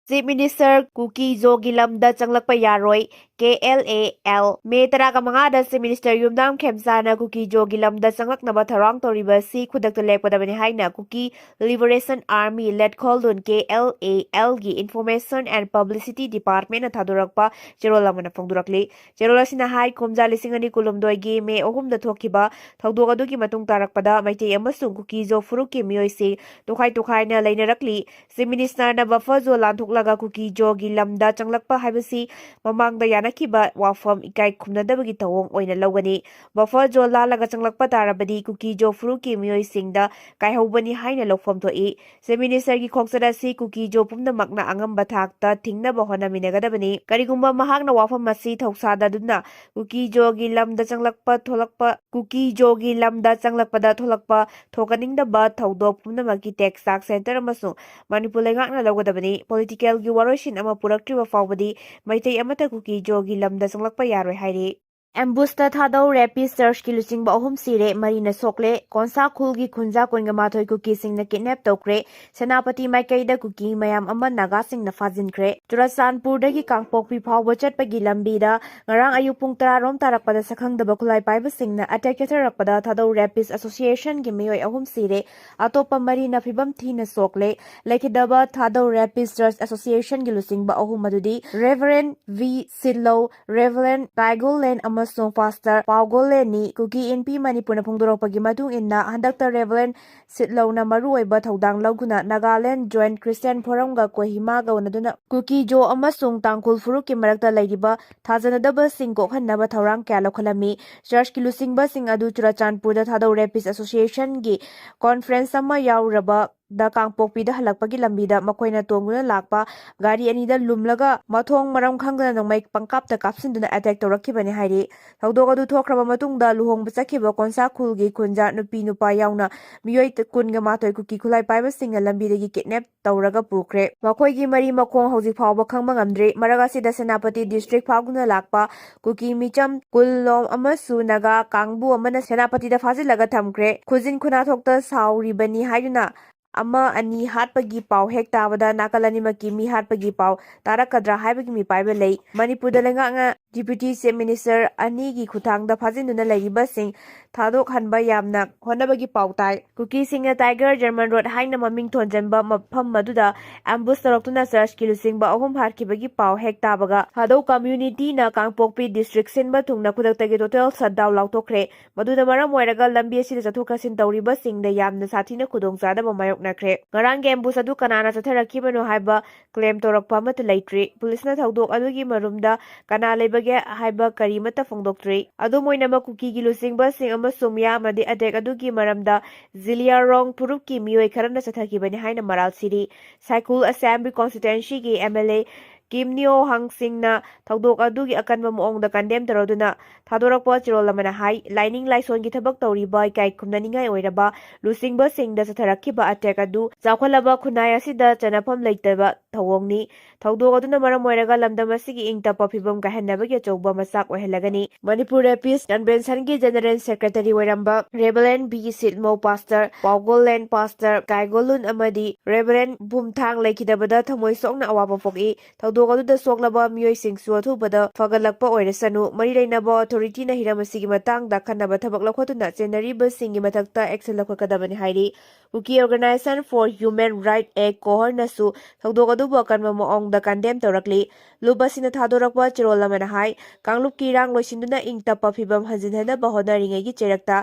Chief Minister Kuki Jogi lamda changlakpa yaroi KLAL May 15 Chief Minister Yumdam Khemsana Kuki Jogi lamda changlaknaba tharang toriba si khudakta lekpadabani haina Kuki Liberation Army led Kholdun KLAL gi Information and Publicity Department na thadurakpa cherol amana phongdurakli cherol asina hai khomja lising ani kulumdoi gi May 3 da thokiba thaudok adugi matung tarakpada maitei amasung Kuki Jo Furuki miyoi tukhai na leinarakli Chief Minister na buffer zo lanthok laga Kuki Jogi lamda changlakpa haibasi mamangda yanakiba wafam ikai khumnadabagi tawong oina lawgani buffer jo lalaga changlakpa tarabadi Kuki Jo Furuki miyoi singda kaihobani haina lawfam thoi Chief Minister gi khoksada si Kuki Jo pumnamakna angamba thakta thingnaba honaminagadabani karigumba mahakna wafam masi thoksada duna Kuki Jogi lamda changlakpa tholakpa Kuki Jogi lamda changlakpada tholakpa thokaningdaba thaudok pumnamaki tax center amasung Manipur lengakna lawgadabani political gi waroshin ama puraktriba fawbadi maitai amata Kuki Jogi lamda changlakpa yaroi hairi Ambusta thadau rapid search ki lusingba Ahum Sire marina sokle konsa khulgi khunja koinga mathoi Kuki singna kidnap tokre senapati maikaida Kuki mayam ama Naga singna Phajinkhre Churasanpur dagi kangpokpi phawba chatpagi lambida ngarang ayuk pung 10 rom tarakpada sakhangdaba khulai paiba singna attack charakpada thadau rapid association gi miyoi Ahum Sire atopa marina phibam thina sokle lekidaba thadau rapid search association gi lusingba Ahum madudi Reverend V Sidlow Reverend Taigolen ama Pastor Paogoleni Kuki NP Manipur na phongdorakpagi matung inna handakta Reverend Sidlow na maru oiba thodang lawguna Nagaland Joint Christian Forum ga Kohima ga unaduna Kuki Jo amasung tangkul furuk ki marakta lairiba thajanadaba sing kokhanaba thorang kya lokhalami church ki lusingba sing adu Churachandpur da thadau rapid association gi conference ama yauraba da kangpokpi da halakpagi lambida makoina tonguna lakpa gari anida lumlaga mathong maram khangdana nongmai pangkapta kapsinduna attack torakhibani hairi thaudok adu thokraba matungda luhongba chakhiba konsa khulgi khunja nupi nupa yauna miyoi kunga mathoi Kuki khulai paiba singa lambidagi kidnap tawraga pukre makhoigi mari makhong hojik phawba khangba ngamdre maraga sida senapati district phaguna lakpa Kuki micham kullom amasu Naga kangbu amana senapati da fajilaga thamkre khujin khuna thokta sauribani haiduna ama ani hatpagi pau hek tabada nakalani maki mi hatpagi pau tarakadra haibagi mi paiba lei Manipur da lenganga deputy chief minister ani gi khutangda phajinduna lairiba sing thadok hanba yamna honabagi pau tai Kuki singna Tiger German Road haina maming thonjanba mafam maduda ambush toroktuna church ki lusingba Ahum harkibagi pau hek tabaga thadok community na kangpokpi district sinba thungna khudaktagi total shutdown lautokre maduda maram oiraga lambi asida chathokhasin tawriba singda yamna sathina khudongchadaba mayok ngarang ambush adu kanana chatharakibano haiba claim torakpa amata leitri police na thaudok adugi marumda kana leibage haiba karimata phongdoktri adu moinama Kuki gi lusingba sing ama sumya amadi attack adugi maramda Ziliarong purupki miyoi kharana chathakibani haina maral siri Cycle Assembly constituency gi MLA Kimnio Hangsingna thaudok adugi akanba moongda condemn taroduna thadorakpa chirol amana hai lining laison gi thabak tawriba kai khumnaningai oiraba lusingba singda chatharakhiba attack adu chawkhalaba khunai asida chanafam leitaba thawongni thaudok aduna maram oiraga lamdam asigi ingtapa phibam kahennabagi achouba masak ohelagani Manipur Rapist Convention gi General Secretary oiramba Reverend B Sidmo Pastor Paogolen Pastor Kaigolun amadi Reverend Bumthang leikidabada thamoi sokna awaba poki thaudok aduda soklaba miyoi singsu athubada fagalakpa oirasanu mari leinaba authority na hiramasi gi matangda khanaba thabak lakhotuna chenariba singi mathakta action lakhokadabani hairi Kuki Organization for Human Rights Act kohor nasu thaudok aduba kanma moongda condemn torakli lubasina thadorakpa chirol amana hai kanglup ki rang loisinduna ingtapa phibam hanjinhanaba honaringai gi cherakta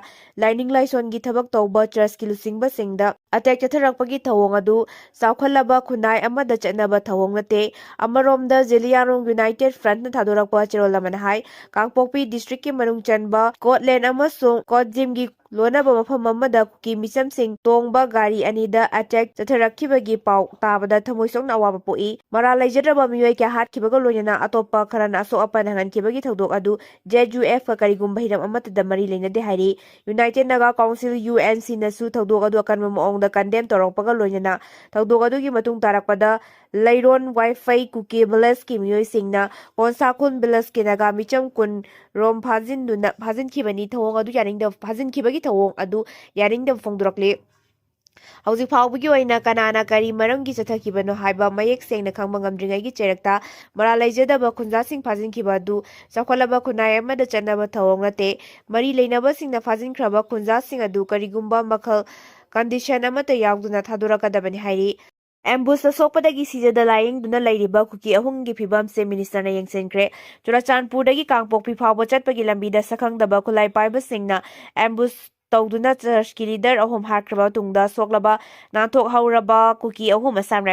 lining laison gi thabak tawba church ki lusingba singda attack chatharakpagi thawong adu chawkhalaba khunai amada chatnaba thawong nate amaromda Ziliarong United Front na thadorakpa chirol amana hai kangpokpi district ki manung chanba Scotland amasung Kotjim gi lonaba mafam amada Kuki micham sing tongba gari anida attack chatharakibagi pau tabada thamoi sokna awaba poi mara leijadraba miyoi kya hatkibaga loinana atopa kharana aso apan hangankibagi thaudok adu JUF ka karigumba hiram amata da mari leinade hairi United Naga Council UNC nasu thaudok adu akanma moongda condemn torokpaga loinana thaudok adugi matung tarakpada Leiron Wi-Fi Kuki Village ki miyoi singna Konsakun Village ki naga micham kun rom phajinkhibani thawong adu yaringda phajinkhibagi thawong adu yaringda phongdorakle ꯍꯧꯖꯤꯛ ꯐꯥꯎꯕꯒꯤ ꯑꯣꯏꯅ ꯀꯅꯥꯅ ꯀꯔꯤ ꯃꯔꯝꯒꯤ ꯆꯠꯊꯈꯤꯕꯅꯣ ꯍꯥꯏꯕ ꯃꯌꯦꯛ ꯁꯦꯡꯅ ꯈꯪꯕ ꯉꯝꯗ꯭ꯔꯤꯉꯩꯒꯤ ꯆꯩꯔꯛꯇ ꯃꯔꯥꯜ ꯂꯩꯖꯗꯕ ꯈꯨꯟꯖꯥꯁꯤꯡ ꯐꯥꯖꯤꯟꯈꯤꯕ ꯑꯗꯨ ꯆꯥꯎꯈꯠꯂꯕ ꯈꯨꯟꯅꯥꯏ ꯑꯃꯗ ꯆꯠꯅꯕ ꯊꯧꯑꯣꯡ ꯅꯠꯇꯦ꯫ ꯃꯔꯤ ꯂꯩꯅꯕꯁꯤꯡꯅ ꯐꯥꯖꯤꯟꯈ꯭ꯔꯕ ꯈꯨꯟꯖꯥꯁꯤꯡ ꯑꯗꯨ ꯀꯔꯤꯒꯨꯝꯕ ꯃꯈꯜ ꯀꯟꯗꯤꯁꯟ ꯑꯃꯠꯇ ꯌꯥꯎꯗꯅ ꯊꯥꯗꯣꯔꯛꯀꯗꯕꯅꯤ ꯍꯥꯏꯔꯤ꯫ ꯑꯦꯝꯕꯨꯁꯇ ꯁꯣꯛꯄꯗꯒꯤ ꯁꯤꯖꯗ ꯂꯥꯌꯦꯡꯗꯨꯅ ꯂꯩꯔꯤꯕ ꯀꯨꯀꯤ ꯑꯍꯨꯝꯒꯤ ꯐꯤꯚꯝꯁꯦ ꯃꯤꯅꯤꯁꯇꯔꯅ ꯌꯦꯡꯁꯤꯟꯈ꯭ꯔꯦ꯫ ꯆꯨꯔꯆꯥꯟꯄꯨꯔꯗꯒꯤ ꯀꯥꯡꯄꯣꯛꯄꯤ ꯐꯥꯎꯕ ꯆꯠꯄꯒꯤ ꯂꯝꯕꯤꯗ ꯁꯛꯈꯪꯗꯕ ꯈꯨꯠꯂꯥꯏ ꯄꯥꯏꯕꯁꯤꯡꯅ ꯑꯦꯝꯕꯨꯁ ꯇꯧꯗꯨꯅ ꯆꯔꯆꯀꯤ ꯂꯤꯗꯔ ꯑꯍꯨꯝ ꯍꯥꯠꯈ꯭ꯔꯕ ꯃꯇꯨꯡꯗ ꯁꯣꯛꯂꯒ ꯅꯥꯟꯊꯣꯛꯍꯧꯔꯕ ꯀꯨꯀꯤ ꯑꯍꯨꯝ ꯑꯁꯥꯝ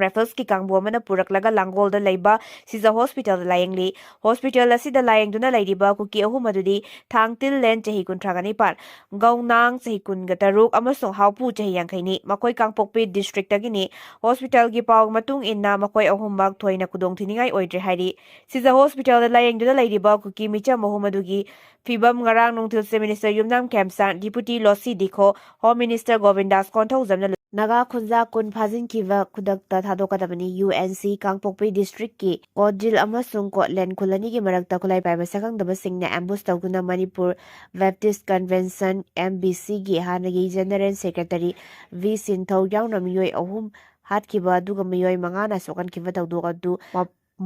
ꯔꯥꯏꯐꯜꯁꯀꯤ ꯀꯥꯡꯕꯨ ꯑꯃꯅ ꯄꯨꯔꯛꯂꯒ ꯂꯥꯡꯒꯣꯜꯗ ꯂꯩꯕ ꯁꯤꯖ ꯍꯣꯁꯄꯤꯇꯥꯜꯗ ꯂꯥꯌꯦꯡꯂꯤ꯫ ꯍꯣꯁꯄꯤꯇꯥꯜ ꯑꯁꯤꯗ ꯂꯥꯌꯦꯡꯗꯨꯅ ꯂꯩꯔꯤꯕ ꯀꯨꯀꯤ ꯑꯍꯨꯝ ꯑꯗꯨꯗꯤ ꯊꯥꯡꯇꯤꯜ ꯂꯦꯟ ꯆꯍꯤ 39, ꯒꯧꯅꯥꯡ ꯆꯍꯤ 13 ꯑꯃꯁꯨꯡ ꯍꯥꯎꯄꯨ ꯆꯍꯤ 50ꯅꯤ꯫ ꯃꯈꯣꯏ ꯀꯥꯡꯄꯣꯛꯄꯤ ꯗꯤꯁꯇ꯭ꯔꯤꯛꯇꯒꯤꯅꯤ꯫ ꯍꯣꯁꯄꯤꯇꯥꯜꯒꯤ ꯄꯥꯎ ꯃꯇꯨꯡ ꯏꯟꯅ ꯃꯈꯣꯏ ꯑꯍꯨꯝꯃꯛ ꯊꯣꯏꯅ ꯈꯨꯗꯣꯡꯊꯤꯅꯤꯡꯉꯥꯏ ꯑꯣꯏꯗ꯭ꯔꯦ ꯍꯥꯏꯔꯤ꯫ ꯁꯤꯖ ꯍꯣꯁꯄꯤꯇꯥꯜꯗ ꯂꯥꯌꯦꯡꯗꯨꯅ ꯂꯩꯔꯤꯕ ꯀꯨꯀꯤ ꯃꯤꯆꯝ ꯑꯍꯨꯝ ꯑꯗꯨꯒꯤ ꯐꯤꯚꯝ ꯉꯔꯥꯡ ꯅꯨꯡꯊꯤꯜ ꯆꯤꯐ ꯃꯤꯅꯤꯁꯇꯔ ꯌꯨꯝꯅꯥꯝ ꯈꯦꯝꯆꯥꯟ, deputy ꯂꯣꯁꯤ Dikho, home minister ꯒꯣꯕꯤꯟꯗꯥꯁ ꯀꯣꯟꯊꯧꯖꯝꯅ Naga ꯈꯨꯟꯖꯥ 10 ꯐꯥꯖꯤꯟꯈꯤꯕ ꯈꯨꯗꯛꯇ ꯊꯥꯗꯣꯛꯀꯗꯕꯅꯤ꯫ UNC ꯀꯥꯡꯄꯣꯛꯄꯤ ꯗꯤꯁꯇ꯭ꯔꯤꯛꯀꯤ ꯀꯣꯠꯖꯤꯜ ꯑꯃꯁꯨꯡ ꯀꯣꯠꯂꯦꯟ ꯈꯨꯜ ꯑꯅꯤꯒꯤ ꯃꯔꯛꯇ ꯈꯨꯠꯂꯥꯏ ꯄꯥꯏꯕ ꯁꯛꯈꯪꯗꯕꯁꯤꯡꯅ ꯑꯦꯝꯕꯨꯁ ꯇꯧꯗꯨꯅ ꯃꯅꯤꯄꯨꯔ ꯕꯦꯞꯇꯤꯁꯠ ꯀꯟꯚꯦꯟꯁꯟ (MBC)ꯒꯤ ꯍꯥꯟꯅꯒꯤ ꯖꯦꯅꯔꯦꯜ ꯁꯦꯀ꯭ꯔꯦꯇꯔꯤ ꯚꯤ ꯁꯤꯟꯊꯧ ꯌꯥꯎꯅ ꯃꯤꯑꯣꯏ 3 ꯍꯥꯠꯈꯤꯕ ꯑꯗꯨꯒ ꯃꯤꯑꯣꯏ 5ꯅ ꯁꯣꯛꯍꯟꯈꯤꯕ ꯊꯧꯗꯣꯛ ꯑꯗꯨ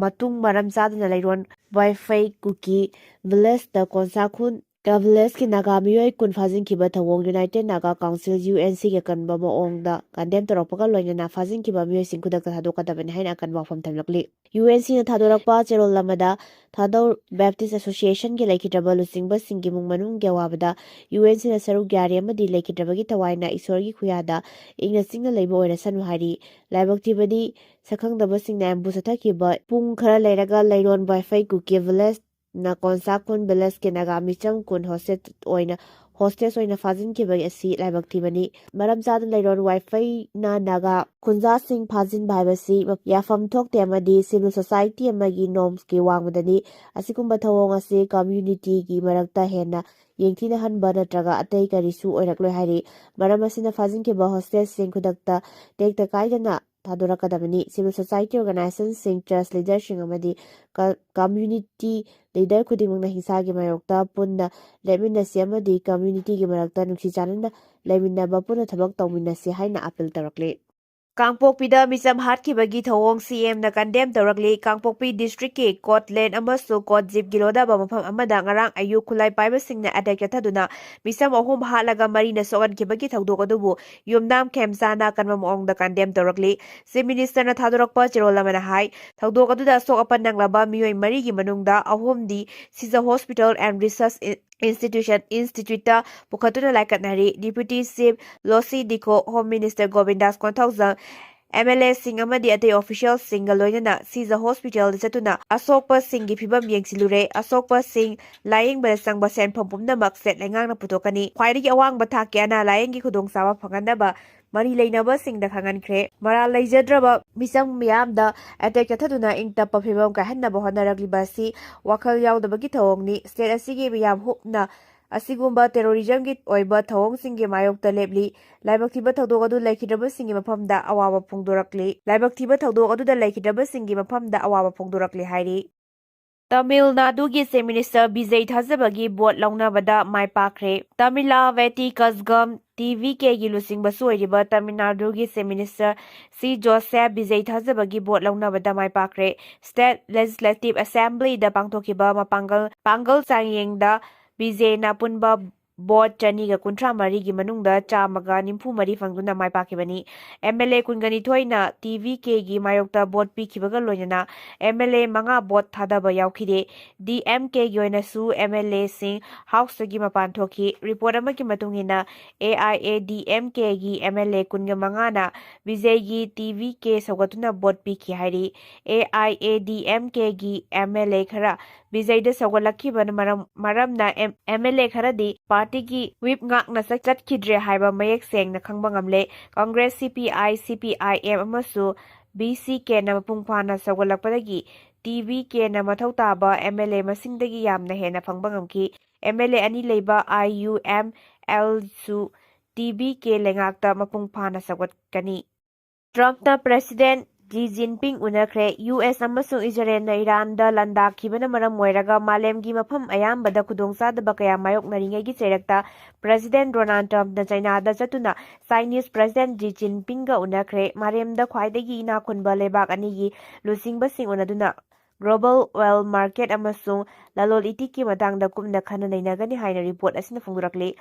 ꯃꯇꯨꯡ ꯃꯔꯝ ꯆꯥꯗꯨꯅ ꯂꯩꯔꯣꯟ ꯋꯥꯏꯐꯩ ꯀꯨꯀꯤ ꯚꯤꯂꯦꯖꯇ ꯀꯣꯟꯁꯥꯈꯨꯟ ꯚꯤꯂꯦꯖꯀꯤ ꯅꯥꯒꯥ ꯃꯤꯑꯣꯏ 10 ꯐꯥꯖꯤꯟꯈꯤꯕ ꯊꯧꯑꯣꯡ ꯌꯨꯅꯥꯏꯇꯦꯗ ꯅꯥꯒꯥ ꯀꯥꯎꯟꯁꯤꯜ (UNCꯒꯤ ꯑꯀꯟꯕ ꯃꯑꯣꯡꯗ ꯀꯟꯗꯦꯝ ꯇꯧꯔꯛꯄꯒ ꯂꯣꯏꯅꯅ ꯐꯥꯖꯤꯟꯈꯤꯕ ꯃꯤꯑꯣꯏꯁꯤꯡ ꯈꯨꯗꯛꯇ ꯊꯥꯗꯣꯛꯀꯗꯕꯅꯤ ꯍꯥꯏꯅ ꯑꯀꯟꯕ ꯋꯥꯐꯝ ꯊꯝꯂꯛꯂꯤ꯫ UNCꯅ ꯊꯥꯗꯣꯔꯛꯄ ꯆꯦꯔꯣꯜ ꯑꯃꯗ ꯊꯥꯗꯧ ꯕꯦꯞꯇꯤꯁꯠ ꯑꯦꯁꯣꯁꯤꯌꯦꯁꯟꯒꯤ ꯂꯩꯈꯤꯗ꯭ꯔꯕ ꯂꯨꯆꯤꯡꯕꯁꯤꯡꯒꯤ ꯏꯃꯨꯡ ꯃꯅꯨꯡꯒꯤ ꯑꯋꯥꯕꯗ UNCꯅ ꯁꯔꯨꯛ ꯌꯥꯔꯤ ꯑꯃꯗꯤ ꯂꯩꯈꯤꯗ꯭ꯔꯕꯒꯤ ꯊꯋꯥꯏꯅ ꯏꯁ꯭ꯋꯔꯒꯤ ꯈꯨꯌꯥꯗ ꯏꯪꯅ ꯆꯤꯡꯅ ꯂꯩꯕ ꯑꯣꯏꯔꯁꯅꯨ ꯍꯥꯏꯔꯤ꯫ ꯂꯥꯏꯕꯛ ꯊꯤꯕꯗꯤ ꯁꯛꯈꯪꯗꯕꯁꯤꯡꯅ ꯑꯦꯝꯕꯨꯁ ꯆꯠꯊꯈꯤꯕ ꯄꯨꯡ ꯈꯔ ꯂꯩꯔꯒ ꯂꯩꯔꯣꯟ ꯋꯥꯏꯐꯩ ꯀꯨꯀꯤ ꯚꯤꯂꯦꯖꯅ ꯀꯣꯟꯁꯥꯈꯨꯟ ꯚꯤꯂꯦꯖꯀꯤ ꯅꯥꯒꯥ ꯃꯤꯆꯝ 10 ꯍꯣꯁꯇꯦꯖ ꯑꯣꯏꯅ ꯐꯥꯖꯤꯟꯈꯤꯕ ꯑꯁꯤ ꯂꯥꯏꯕꯛ ꯊꯤꯕꯅꯤ꯫ ꯃꯔꯝ ꯆꯥꯗꯅ ꯂꯩꯔꯣꯟ ꯋꯥꯏꯐꯩꯅ ꯅꯥꯒꯥ ꯈꯨꯟꯖꯥꯁꯤꯡ ꯐꯥꯖꯤꯟꯕ ꯍꯥꯏꯕꯁꯤ ꯌꯥꯐꯝ ꯊꯣꯛꯇꯦ ꯑꯃꯗꯤ ꯁꯤꯚꯤꯜ ꯁꯣꯁꯥꯏꯇꯤ ꯑꯃꯒꯤ ꯅꯣꯔꯝꯁꯀꯤ ꯋꯥꯡꯃꯗꯅꯤ꯫ ꯑꯁꯤꯒꯨꯝꯕ ꯊꯧꯑꯣꯡ ꯑꯁꯤ ꯀꯝꯃ꯭ꯌꯨꯅꯤꯇꯤꯒꯤ ꯃꯔꯛꯇ ꯍꯦꯟꯅ ꯌꯦꯡꯊꯤꯅꯍꯟꯕ ꯅꯠꯇ꯭ꯔꯒ ꯑꯇꯩ ꯀꯔꯤꯁꯨ ꯑꯣꯏꯔꯛꯂꯣꯏ ꯍꯥꯏꯔꯤ꯫ ꯃꯔꯝ ꯑꯁꯤꯅ ꯐꯥꯖꯤꯟꯈꯤꯕ ꯍꯣꯁꯇꯦꯖꯁꯤꯡ ꯈꯨꯗꯛꯇ ꯇꯦꯛꯇ ꯀꯥꯏꯗꯅ ꯊꯥꯗꯣꯔꯛꯀꯗꯕꯅꯤ꯫ ꯁꯤꯚꯤꯜ ꯁꯣꯁꯥꯏꯇꯤ ꯑꯣꯔꯒꯅꯥꯏꯖꯦꯁꯟꯁꯤꯡ, ꯆꯔꯆ ꯂꯤꯗꯔꯁꯤꯡ ꯑꯃꯗꯤ ꯀꯝꯃ꯭ꯌꯨꯅꯤꯇꯤ ꯂꯤꯗꯔ ꯈꯨꯗꯤꯡꯃꯛꯅ ꯍꯤꯡꯁꯥꯒꯤ ꯃꯥꯌꯣꯛꯇ ꯄꯨꯟꯅ ꯂꯦꯞꯃꯤꯟꯅꯁꯤ ꯑꯃꯗꯤ ꯀꯝꯃ꯭ꯌꯨꯅꯤꯇꯤꯒꯤ ꯃꯔꯛꯇ ꯅꯨꯡꯁꯤ ꯆꯥꯟꯅꯅ ꯂꯩꯃꯤꯟꯅꯕ, ꯄꯨꯟꯅ ꯊꯕꯛ ꯇꯧꯃꯤꯟꯅꯁꯤ ꯍꯥꯏꯅ ꯑꯄꯤꯜ ꯇꯧꯔꯛꯂꯤ꯫ ꯀꯥꯡꯄꯣꯛꯄꯤꯗ ꯃꯤꯆꯝ ꯍꯥꯠꯈꯤꯕꯒꯤ ꯊꯧꯑꯣꯡ CMꯅ ꯀꯟꯗꯦꯝ ꯇꯧꯔꯛꯂꯤ꯫ ꯀꯥꯡꯄꯣꯛꯄꯤ ꯗꯤꯁꯇ꯭ꯔꯤꯛꯀꯤ ꯀꯣꯠꯂꯦꯟ ꯑꯃꯁꯨꯡ ꯀꯣꯠꯖꯤꯞꯒꯤ ꯂꯣꯟꯅꯕ ꯃꯐꯝ ꯑꯃꯗ ꯉꯔꯥꯡ ꯑꯌꯨꯛ ꯈꯨꯠꯂꯥꯏ ꯄꯥꯏꯕꯁꯤꯡꯅ ꯑꯦꯇꯦꯛ ꯆꯠꯊꯗꯨꯅ ꯃꯤꯆꯝ 3 ꯍꯥꯠꯂꯒ 4ꯅ ꯁꯣꯛꯍꯟꯈꯤꯕꯒꯤ ꯊꯧꯗꯣꯛ ꯑꯗꯨꯕꯨ ꯌꯨꯝꯅꯥꯝ ꯈꯦꯝꯆꯥꯟꯅ ꯑꯀꯟꯕ ꯃꯑꯣꯡꯗ ꯀꯟꯗꯦꯝ ꯇꯧꯔꯛꯂꯤ꯫ ꯆꯤꯐ ꯃꯤꯅꯤꯁꯇꯔꯅ ꯊꯥꯗꯣꯔꯛꯄ ꯆꯦꯔꯣꯜ ꯑꯃꯅ ꯍꯥꯏ ꯊꯧꯗꯣꯛ ꯑꯗꯨꯗ ꯑꯁꯣꯛ ꯑꯄꯟ ꯅꯪꯂꯕ ꯃꯤꯑꯣꯏ 4ꯒꯤ ꯃꯅꯨꯡꯗ 3ꯗꯤ ꯁꯤꯖ ꯍꯣꯁꯄꯤꯇꯥꯜ ꯑꯦꯟꯗ ꯔꯤꯁꯔꯆ ꯏꯟꯁꯇꯤꯇ꯭ꯌꯨꯠꯇ ꯄꯨꯈꯠꯇꯨꯅ ꯂꯥꯏꯀꯠꯅꯔꯤ꯫ Deputy chief Losii Dikho, home minister Gobindas Konthoujam, MLAꯁꯤꯡ ꯑꯃꯗꯤ ꯑꯇꯩ ꯑꯣꯐꯤꯁꯤꯌꯦꯜꯁꯤꯡꯒ ꯂꯣꯏꯅꯅ ꯁꯤꯖ ꯍꯣꯁꯄꯤꯇꯥꯜꯗ ꯆꯠꯇꯨꯅ ꯑꯁꯣꯛꯄꯁꯤꯡꯒꯤ ꯐꯤꯚꯝ ꯌꯦꯡꯁꯤꯜꯂꯨꯔꯦ꯫ ꯑꯁꯣꯛꯄꯁꯤꯡ ꯂꯥꯌꯦꯡꯕꯗ ꯆꯪꯕ ꯁꯦꯟꯐꯝ ꯄꯨꯝꯅꯃꯛ ꯁꯦꯠ ꯂꯩꯉꯥꯛꯅ ꯄꯨꯊꯣꯛꯀꯅꯤ꯫ ꯈ꯭ꯋꯥꯏꯗꯒꯤ ꯑꯋꯥꯡꯕ ꯊꯥꯛꯀꯤ ꯑꯅꯥ ꯂꯥꯌꯦꯡꯒꯤ ꯈꯨꯗꯣꯡꯆꯥꯕ ꯐꯪꯍꯟꯅꯕ ꯃꯔꯤ ꯂꯩꯅꯕꯁꯤꯡꯗ ꯈꯪꯍꯟꯈ꯭ꯔꯦ꯫ ꯃꯔꯥꯜ ꯂꯩꯖꯗ꯭ꯔꯕ ꯃꯤꯆꯝ ꯃꯤꯌꯥꯝꯗ ꯑꯦꯇꯦꯛ ꯆꯠꯊꯗꯨꯅ ꯏꯪ-ꯇꯞꯄ ꯐꯤꯚꯝ ꯀꯥꯏꯍꯟꯅꯕ ꯍꯣꯠꯅꯔꯛꯂꯤꯕ ꯑꯁꯤ ꯋꯥꯈꯜ ꯌꯥꯎꯗꯕꯒꯤ ꯊꯧꯑꯣꯡꯅꯤ꯫ ꯁ꯭ꯇꯦꯠ ꯑꯁꯤꯒꯤ ꯃꯤꯌꯥꯝ ꯍꯨꯞꯅ ꯑꯁꯤꯒꯨꯝꯕ ꯇꯦꯔꯣꯔꯤꯖꯝꯒꯤ ꯑꯣꯏꯕ ꯊꯧꯑꯣꯡꯁꯤꯡꯒꯤ ꯃꯥꯌꯣꯛꯇ ꯂꯦꯞꯂꯤ꯫ ꯂꯥꯏꯕꯛ ꯊꯤꯕ ꯊꯧꯗꯣꯛ ꯑꯗꯨ ꯂꯩꯈꯤꯗ꯭ꯔꯕꯁꯤꯡꯒꯤ ꯃꯐꯝꯗ ꯑꯋꯥꯕ ꯐꯣꯡꯗꯣꯔꯛꯂꯤ꯫ ꯂꯥꯏꯕꯛ ꯊꯤꯕ ꯊꯧꯗꯣꯛ ꯑꯗꯨꯗ ꯂꯩꯈꯤꯗ꯭ꯔꯕꯁꯤꯡꯒꯤ ꯃꯐꯝꯗ ꯑꯋꯥꯕ ꯐꯣꯡꯗꯣꯔꯛꯂꯤ ꯍꯥꯏꯔꯤ꯫ ꯇꯥꯃꯤꯜ ꯅꯥꯗꯨꯒꯤ ꯆꯤꯐ ꯃꯤꯅꯤꯁꯇꯔ ꯕꯤꯖꯩ ꯊꯥꯖꯕꯒꯤ ꯚꯣꯠ ꯂꯧꯅꯕꯗ ꯃꯥꯏ ꯄꯥꯛꯈ꯭ꯔꯦ꯫ ꯇꯥꯃꯤꯂꯥꯋꯦꯇꯤ ꯀꯖꯒꯝ TVKꯒꯤ ꯂꯨꯆꯤꯡꯕꯁꯨ ꯑꯣꯏꯔꯤꯕ ꯇꯥꯃꯤꯜ ꯅꯥꯗꯨꯒꯤ ꯆꯤꯐ ꯃꯤꯅꯤꯁꯇꯔ ꯁꯤ ꯖꯣꯁꯦꯐ ꯕꯤꯖꯩ ꯊꯥꯖꯕꯒꯤ ꯚꯣꯠ ꯂꯧꯅꯕꯗ ꯃꯥꯏ ꯄꯥꯛꯈ꯭ꯔꯦ꯫ ꯁ꯭ꯇꯦꯠ ꯂꯦꯖꯤꯁꯂꯦꯇꯤꯚ ꯑꯦꯁꯦꯝꯕ꯭ꯂꯤꯗ ꯄꯥꯡꯊꯣꯛꯈꯤꯕ ꯄꯥꯡꯒꯜ ꯆꯥꯡꯌꯦꯡꯗ ꯕꯤꯖꯦꯅ ꯑꯄꯨꯟꯕ ꯚꯣꯠ 293ꯒꯤ ꯃꯅꯨꯡꯗ 194 ꯐꯪꯗꯨꯅ ꯃꯥꯏ ꯄꯥꯛꯈꯤꯕꯅꯤ꯫ MLA 22ꯅ TVKꯒꯤ ꯃꯥꯌꯣꯛꯇ ꯚꯣꯠ ꯄꯤꯈꯤꯕꯒ ꯂꯣꯏꯅꯅ MLA 5 ꯚꯣꯠ ꯊꯥꯗꯕ ꯌꯥꯎꯈꯤꯗꯦ꯫ DMKꯒꯤ ꯑꯣꯏꯅꯁꯨ MLAꯁꯤꯡ ꯍꯥꯎꯁꯇꯒꯤ ꯃꯄꯥꯟ ꯊꯣꯛꯈꯤ꯫ ꯔꯤꯄꯣꯔꯠ ꯑꯃꯒꯤ ꯃꯇꯨꯡ ꯏꯟꯅ AIADMKꯒꯤ MLA 15ꯅ ꯕꯤꯖꯩꯒꯤ TVK ꯁꯧꯒꯠꯇꯨꯅ ꯚꯣꯠ ꯄꯤꯈꯤ ꯍꯥꯏꯔꯤ꯫ AIADMKꯒꯤ MLA ꯈꯔ ꯕꯤꯖꯩꯗ ꯁꯧꯒꯠꯂꯛꯈꯤꯕꯅ ꯃꯔꯝꯅ MLA ꯈꯔꯗꯤ ꯄꯥꯔꯇꯤꯒꯤ ꯋꯤꯞ ꯉꯥꯛꯅ ꯆꯠꯈꯤꯗ꯭ꯔꯦ ꯍꯥꯏꯕ ꯃꯌꯦꯛ ꯁꯦꯡꯅ ꯈꯪꯕ ꯉꯝꯂꯦ꯫ ꯀꯪꯒ꯭ꯔꯦꯁ, CPI, CPIM ꯑꯃꯁꯨꯡ BCKꯅ ꯃꯄꯨꯡ ꯐꯥꯅ ꯁꯧꯒꯠꯂꯛꯄꯗꯒꯤ TVKꯅ ꯃꯊꯧ ꯇꯥꯕ MLA ꯃꯁꯤꯡꯗꯒꯤ ꯌꯥꯝꯅ ꯍꯦꯟꯅ ꯐꯪꯕ ꯉꯝꯈꯤ꯫ MLA 2 ꯂꯩꯕ IUMLꯁꯨ TVK ꯂꯩꯉꯥꯛꯇ ꯃꯄꯨꯡ ꯐꯥꯅ ꯁꯧꯒꯠꯀꯅꯤ꯫ ꯇ꯭ꯔꯝꯞꯅ president Xi Jinping unakre US amasung Israel na Iran da landakibana maram oiraga malemgi mafam ayambada khudongchadaba kaya mayoknaringegi cherakta President Donald Trump na China da chatuna Chinese President Xi Jinping ga unakre maremda khwaidagi ina khunba lebak anigi lusingbasing unaduna Global Oil Market amasung lalol itiki matangda kumna khana nainagani haina report asina phongdurakle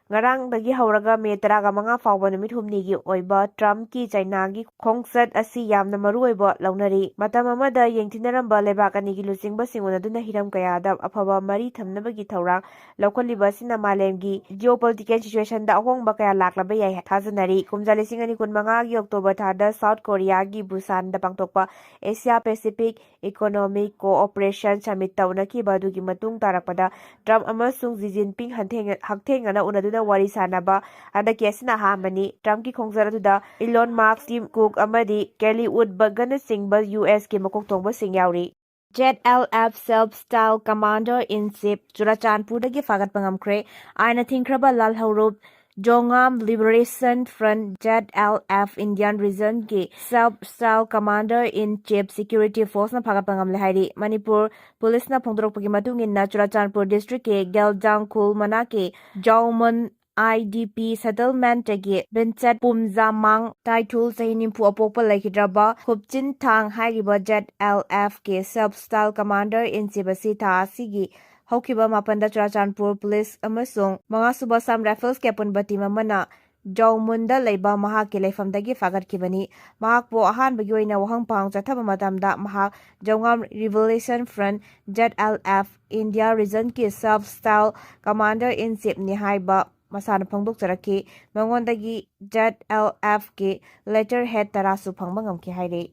ngarangdagi hauraga May 15 fawba numit humnigi oiba Trumpki Chinagi khongsat asi yamna maruoiba launari matam amada yengthinaramba lebak anigi lusingbasing unaduna hiram kayada afaba mari thamnabagi thawrang laukhaliba sina malemgi geopolitical situation da ahongba kaya laklaba yai thajanari kumja 2025 gi October thada South Korea gi Busan da pangtokpa Asia Pacific Economic Cooperation Summit taunaki badugi matung tarakpada Trump amasung Xi Jinping hakthengana unaduna wari sanaba handaki asina hamani Trump ki khongjar aduda Elon Musk, Tim Cook amadi Kelly Wood bagana singba US ki makok tongba sing yauri ZLF Self-Style Commander-in-Chief Churachandpurdagi fagat pangamkhre aina thingkraba lal haurup Jongam Liberation Front ZLF Indian Region ki Self-Style Commander-in-Chief Security Force na fagat pangamle hairi Manipur Police na phongdorokpagi matung inna Churachandpur District ke Geljangkul manake Jauman IDP settlement tagi Vincent Pumzamang Taitul Sahinimpu apokpa laikidraba Hupchin Thang hyriba ZLF ke Self-Style Commander-in-Chief asi tha asigi Haukiba mapanda Churachandpur Police amasung mga subasam rifles ke punbati mamana Jaumunda leiba mahak ke leifamdagi fagatkibani mahakpo ahanbagi oina wahang pang chathaba matamda mahak Jongam Revolution Front ZLF India Region ki Self-Style Commander-in-Chief ni haiba masana phangdokjaraki mangondagi ZLF ke letterhead tarasu phangba ngamki haire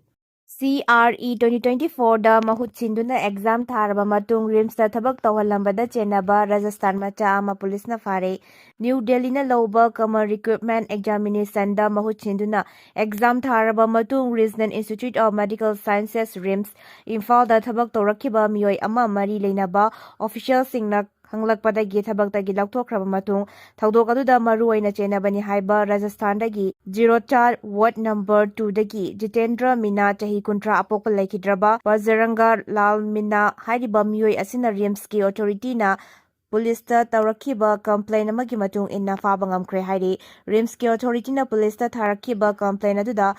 CRE 2024 da mahut sinduna exam tharaba matung rims ta thabak tawhalambada chenaba Rajasthan macha ama police na fare New Delhi na loba common recruitment examination da mahut sinduna exam tharaba matung Regional Institute of Medical Sciences RIMS Imphal da thabak tawrakiba miyoi ama mari leinaba official singna hanglakpadagi thabakdagi lauthokraba matung thaudok aduda maru oina chenabani haiba Rajasthandagi 04 ward number 2 dagi Jitendra Mina chahi kuntra apokpa laikidraba Waziranga Lal Mina hairiba miyoi asina RIMS ki authority na police ta tawrakiba complaint amagi matung inna faba ngamkhre hairi RIMS ki authority na police ta tharakiba complaint aduda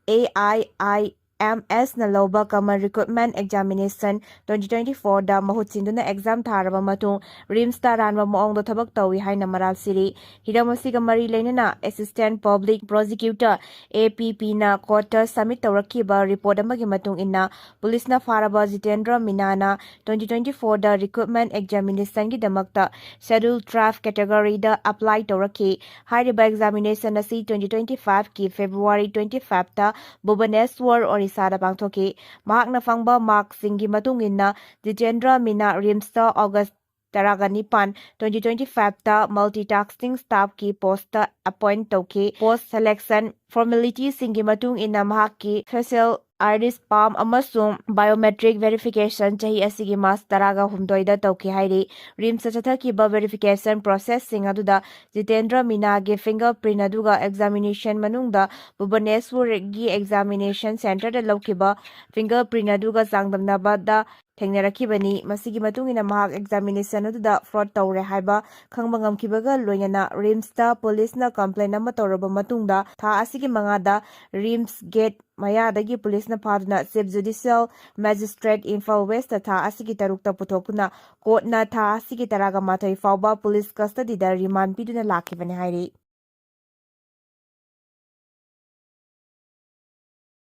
AIIMS na loba common recruitment examination 2024 da mahut sinduna exam tharaba matung RIMS ta ranba moong do thabak tawi haina maral siri hiramasiga mari leinana assistant public prosecutor APP na court submit tawrakiba report amagi matung inna police na faraba Jitendra Minana 2024 da recruitment examination gi damakta scheduled draft category da apply tawraki hairiba examination asi 2025 ki February 25 ta Bhubaneswar Orissa pangthoki mahakna fangba mark singi matung inna Jitendra Mina RIMS ta August 19 2025 ta multitasking staff ki post ta appoint tauki post selection formalities singi matung inna mahaki facial iris palm amasung biometric verification chahi asigi mas 13 da tauki hairi RIMS chathaki ba verification process sing aduda Jitendra Mina ge fingerprint aduga examination manungda Bhubaneswar gi examination center da laukiba fingerprint aduga sangdamnaba da thengnarakibani masigi matungina mahak examination aduda fraud tawre haiba khangba ngamkibaga loinana RIMS ta police na complaint ama tawraba matungda tha asigi mangada RIMS gate mayadagi police na phaduna chief judicial magistrate Imphal West tha asigi tarukta puthokuna court na tha asigi 13 fawba police custody da remand piduna lakibani hairi